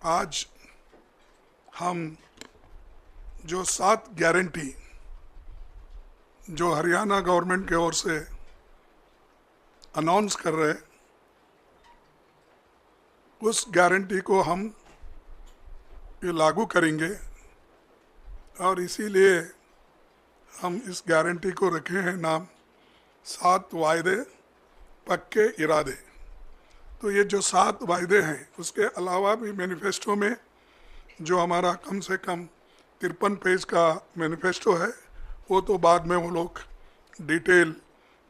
आज हम जो 7 गारंटी जो हरियाणा गवर्नमेंट की ओर से अनाउंस कर रहे हैं, उस गारंटी को हम ये लागू करेंगे और इसीलिए हम इस गारंटी को रखे हैं नाम 7 वायदे पक्के इरादे। तो ये जो 7 वायदे हैं, उसके अलावा भी मैनिफेस्टो में जो हमारा कम से कम 53 पेज का मैनिफेस्टो है, वो तो बाद में वो लोग डिटेल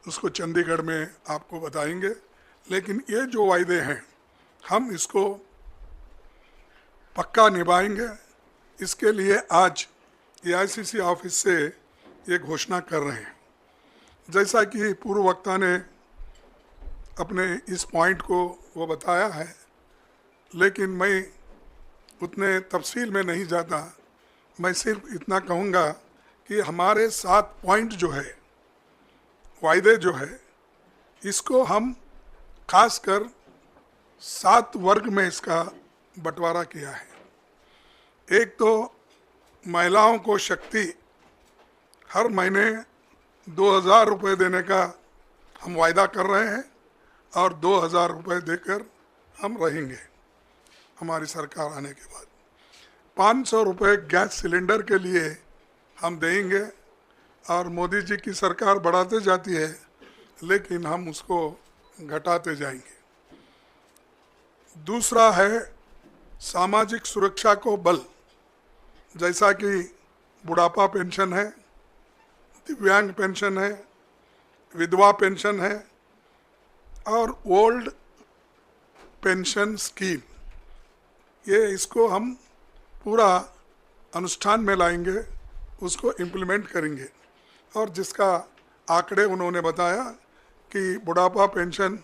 उसको चंडीगढ़ में आपको बताएंगे। लेकिन ये जो वायदे हैं हम इसको पक्का निभाएंगे। इसके लिए आज एआईसीसी ऑफिस से ये घोषणा कर रहे हैं। जैसा कि पूर्व वक्ता ने अपने इस पॉइंट को वो बताया है, लेकिन मैं उतने तफसील में नहीं जाता। मैं सिर्फ इतना कहूँगा कि हमारे 7 पॉइंट जो है, वायदे जो है, इसको हम खासकर 7 वर्ग में इसका बंटवारा किया है। एक तो महिलाओं को शक्ति हर महीने 2000 रुपये देने का हम वायदा कर रहे हैं और 2000 रुपये देकर हम रहेंगे हमारी सरकार आने के बाद। 500 रुपये गैस सिलेंडर के लिए हम देंगे और मोदी जी की सरकार बढ़ाते जाती है, लेकिन हम उसको घटाते जाएंगे। दूसरा है सामाजिक सुरक्षा को बल, जैसा कि बुढ़ापा पेंशन है, दिव्यांग पेंशन है, विधवा पेंशन है और ओल्ड पेंशन स्कीम। ये इसको हम पूरा अनुष्ठान में लाएंगे, उसको इम्प्लीमेंट करेंगे। और जिसका आंकड़े उन्होंने बताया कि बुढ़ापा पेंशन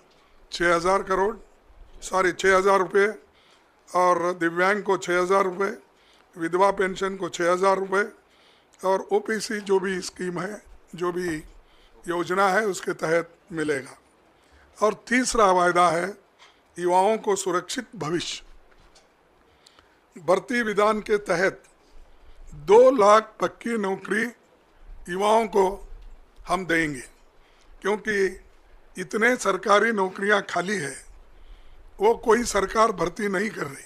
6,000 रुपये और दिव्यांग को 6,000 रुपये, विधवा पेंशन को 6,000 रुपये और ओपीसी जो भी स्कीम है, जो भी योजना है, उसके तहत मिलेगा। और तीसरा वायदा है युवाओं को सुरक्षित भविष्य। भर्ती विधान के तहत 2 लाख पक्की नौकरी युवाओं को हम देंगे, क्योंकि इतने सरकारी नौकरियां खाली है, वो कोई सरकार भर्ती नहीं कर रही।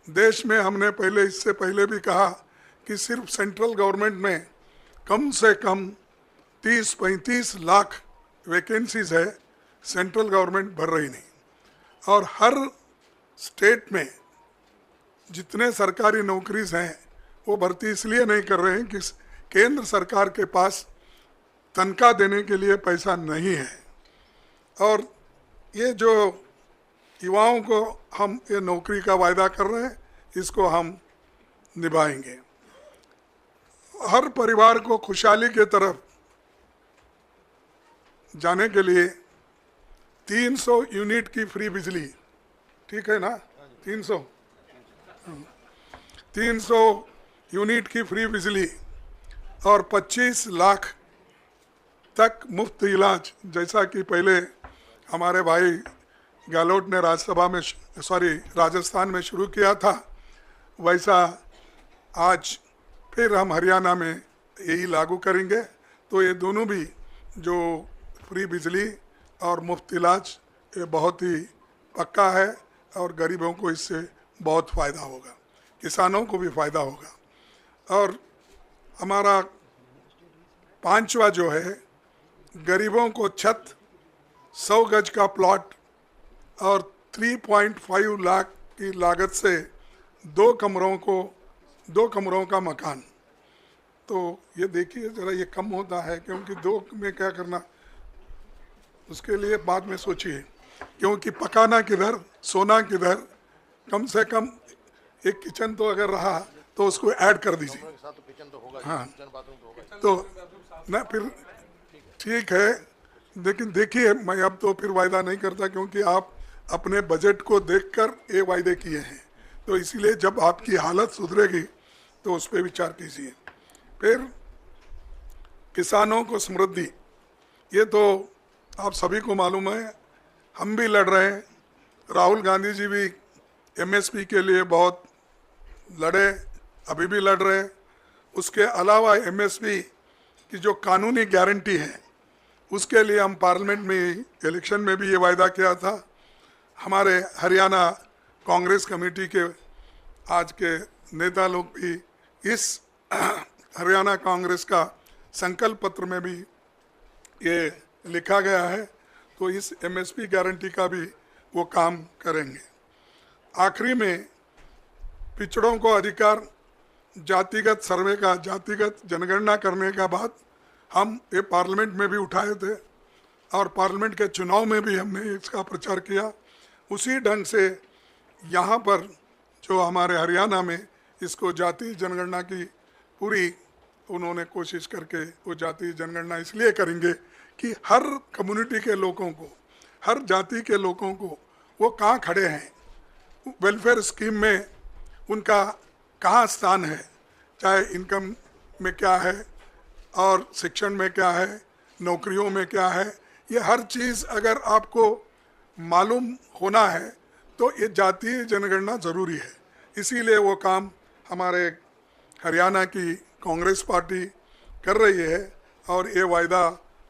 देश में हमने इससे पहले भी कहा कि सिर्फ सेंट्रल गवर्नमेंट में कम से कम 30-35 लाख वैकेंसीज है, सेंट्रल गवर्नमेंट भर रही नहीं। और हर स्टेट में जितने सरकारी नौकरीज हैं वो भर्ती इसलिए नहीं कर रहे हैं कि केंद्र सरकार के पास तनख्वाह देने के लिए पैसा नहीं है। और ये जो युवाओं को हम ये नौकरी का वायदा कर रहे हैं, इसको हम निभाएंगे। हर परिवार को खुशहाली के तरफ जाने के लिए 300 यूनिट की फ्री बिजली, ठीक है ना? 300 यूनिट की फ्री बिजली और 25 लाख तक मुफ्त इलाज, जैसा कि पहले हमारे भाई गहलोत ने राजस्थान में शुरू किया था, वैसा आज फिर हम हरियाणा में यही लागू करेंगे। तो ये दोनों भी जो फ्री बिजली और मुफ्त इलाज, ये बहुत ही पक्का है और गरीबों को इससे बहुत फ़ायदा होगा, किसानों को भी फ़ायदा होगा। और हमारा 5वां जो है, गरीबों को छत, 100 गज का प्लॉट और 3.5 लाख की लागत से 2 कमरों का मकान। तो ये देखिए ज़रा, ये कम होता है, क्योंकि 2 में क्या करना, उसके लिए बाद में सोचिए, क्योंकि पकाना किधर, सोना किधर। कम से कम एक किचन तो अगर रहा तो उसको ऐड कर दीजिए। हाँ, तो ना फिर ठीक है, लेकिन देखिए मैं अब तो फिर वायदा नहीं करता, क्योंकि आप अपने बजट को देखकर ये वायदे किए हैं। तो इसीलिए जब आपकी हालत सुधरेगी तो उस पर विचार कीजिए। फिर किसानों को समृद्धि, ये तो आप सभी को मालूम है, हम भी लड़ रहे हैं, राहुल गांधी जी भी एमएसपी के लिए बहुत लड़े, अभी भी लड़ रहे। उसके अलावा एमएसपी की जो कानूनी गारंटी है उसके लिए हम पार्लियामेंट में इलेक्शन में भी ये वायदा किया था। हमारे हरियाणा कांग्रेस कमेटी के आज के नेता लोग भी इस हरियाणा कांग्रेस का संकल्प पत्र में भी ये लिखा गया है, तो इस एमएसपी गारंटी का भी वो काम करेंगे। आखिरी में पिछड़ों को अधिकार, जातिगत सर्वे का, जातिगत जनगणना करने का बात हम ये पार्लियामेंट में भी उठाए थे और पार्लियामेंट के चुनाव में भी हमने इसका प्रचार किया। उसी ढंग से यहाँ पर जो हमारे हरियाणा में इसको जाति जनगणना की पूरी उन्होंने कोशिश करके वो जाति जनगणना इसलिए करेंगे कि हर कम्युनिटी के लोगों को, हर जाति के लोगों को वो कहाँ खड़े हैं, वेलफेयर स्कीम में उनका कहाँ स्थान है, चाहे इनकम में क्या है और शिक्षण में क्या है, नौकरियों में क्या है, ये हर चीज़ अगर आपको मालूम होना है तो ये जातीय जनगणना ज़रूरी है। इसीलिए वो काम हमारे हरियाणा की कांग्रेस पार्टी कर रही है और ये वायदा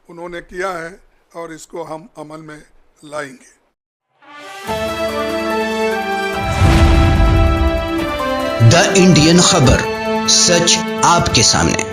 उन्होंने किया है और इसको हम अमल में लाएंगे। द इंडियन खबर, सच आपके सामने।